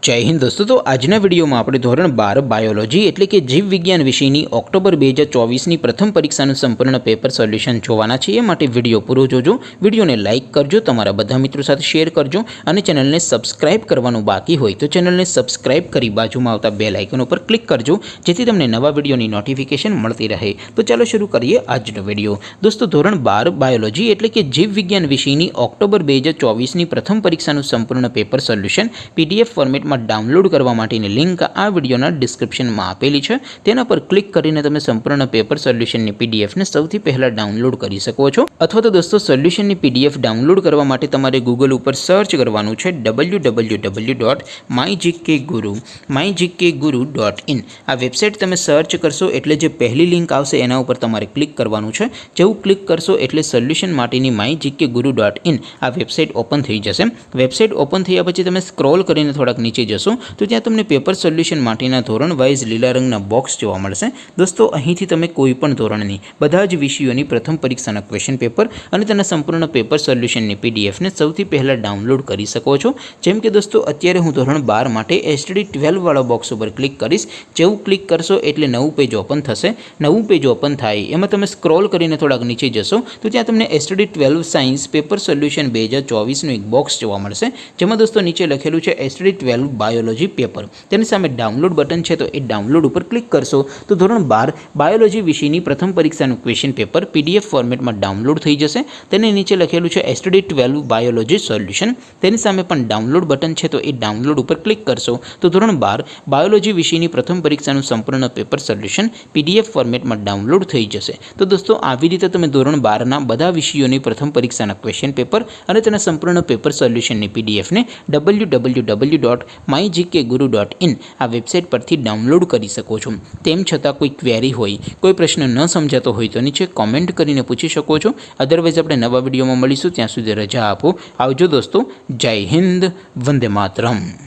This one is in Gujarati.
जय हिंद दोस्तों। तो आजना विडियो में આપણે ધોરણ 12 બાયોલોજી એટલે કે જીવ વિજ્ઞાન વિષયની ઓક્ટોબર 2024 ની પ્રથમ પરીક્ષાનું સંપૂર્ણ પેપર સોલ્યુશન જોવાના છે। એ માટે વિડિયો પૂરો જોજો, વિડિયોને લાઈક કરજો, તમારા બધા મિત્રો સાથે શેર કરજો અને ચેનલને સબસ્ક્રાઇબ કરવાનું બાકી હોય તો ચેનલને સબસ્ક્રાઇબ કરી બાજુમાં આવતા બેલ આઇકન ઉપર ક્લિક કરજો જેથી તમને નવા વિડિયોની નોટિફિકેશન મળતી રહે। તો ચાલો શરૂ કરીએ આજનો વિડિયો। દોસ્તો ધોરણ 12 બાયોલોજી એટલે કે જીવ વિજ્ઞાન વિષયની ઓક્ટોબર 2024 ની પ્રથમ પરીક્ષાનું સંપૂર્ણ પેપર સોલ્યુશન PDF ફોર્મેટ में डाउनलॉड करवा माटेनी लिंक आ विडियोना डिस्क्रिप्शन में आपेली है। तेना पर क्लिक करीने तमे संपूर्ण पेपर सोल्यूशन ની PDF ने સૌથી પહેલા ડાઉનલોડ કરી શકો છો। અથવા તો દોસ્તો સોલ્યુશન ની PDF ડાઉનલોડ કરવા માટે તમારે ગૂગલ ઉપર સર્ચ કરવાનું છે www.mygkguru.in। આ વેબસાઇટ તમે સર્ચ કરશો એટલે જે પહેલી લિંક આવશે એના ઉપર તમારે ક્લિક કરવાનું છે। જેવું ક્લિક કરશો એટલે સોલ્યુશન માટેની mygkguru.in આ વેબસાઇટ ઓપન થઈ જશે। વેબસાઇટ ઓપન થયા પછી તમે સ્ક્રોલ કરીને થોડાક नीचे जशो तो त्या तमने पेपर सोल्यूशन माटेना धोरण वाइज लीला रंगना बॉक्स जोवा मळशे। दोस्तों અહીંથી તમે કોઈપણ ધોરણની બધા જ વિષયોની પ્રથમ પરીક્ષાના ક્વેશ્ચન પેપર અને તેના સંપૂર્ણ પેપર સોલ્યુશનની PDF ને સૌથી પહેલા ડાઉનલોડ કરી શકો છો। જેમ કે દોસ્તો અત્યારે હું ધોરણ 12 માટે STD 12 વાળો બોક્સ ઉપર ક્લિક કરીશ। જેવું ક્લિક કરશો એટલે નવું પેજ ઓપન થશે। નવું પેજ ઓપન થાય એમાં તમે સ્ક્રોલ કરીને થોડાક નીચે જશો તો ત્યાં તમને STD 12 સાયન્સ પેપર સોલ્યુશન 2024 નું એક બોક્સ જોવા મળશે। જેમાં દોસ્તો નીચે લખેલું છે STD 12 बायोलॉजी पेपर। तेनी सामे डाउनलॉड बटन है तो ये डाउनलॉड पर क्लिक करशो तो धोरण 12 बायोलॉजी विषयनी प्रथम परीक्षाનું क्वेश्चन पेपर PDF फॉर्मेट में डाउनलॉड थई जशे। तेने नीचे लखेलुं छे STD 12 बायोलॉजी सोल्यूशन। तेनी सामे पण डाउनलॉड बटन है तो ये डाउनलॉड पर क्लिक करशो तो धोरण 12 बायोलॉजी विषयनी प्रथम परीक्षाનું संपूर्ण पेपर सोल्यूशन PDF फॉर्मेट में डाउनलॉड थई जशे। तो दोस्तों આવી રીતે તમે ધોરણ 12 ના બધા વિષયોની પ્રથમ પરીક્ષાના ક્વેશ્ચન પેપર અને તેના સંપૂર્ણ પેપર સોલ્યુશનની PDF ને www.mygkguru.in आ वेबसाइट पर डाउनलॉड करी सको छो। तेम छतां कोई क्वेरी होय, कोई प्रश्न न समजातो होय तो नीचे कॉमेंट करीने पूछी शको छो। अदरवाइज आपणे नवा विडियोमां मळीशुं, त्यां सुधी रजा आपो। आवजो दोस्तों। जय हिंद, वंदे मातरम।